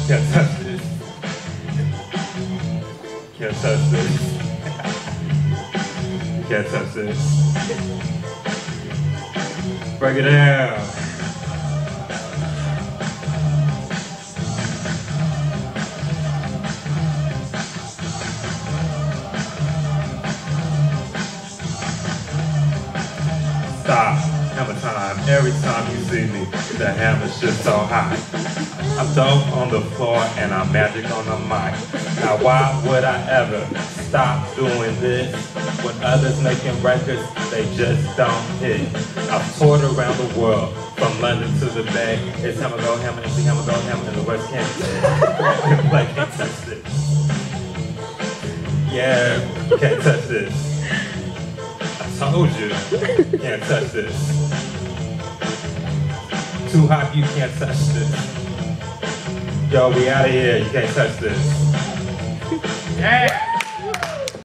Can't touch this. Can't touch this. Can't touch this. Break it down. Stop. Hammer time. Every time you see me, the hammer's just so high. I'm dope on the floor and I'm magic on the mic. Now why would I ever stop doing this? When others making records, they just don't hit. I've toured around the world, from London to the Bay. It's hammer go hammer, MC hammer go hammer, and the West can't touch this. Yeah, can't touch this. I told you, can't touch this. Too hot, you can't touch this. Yo, we out of here, you can't touch this. Yeah!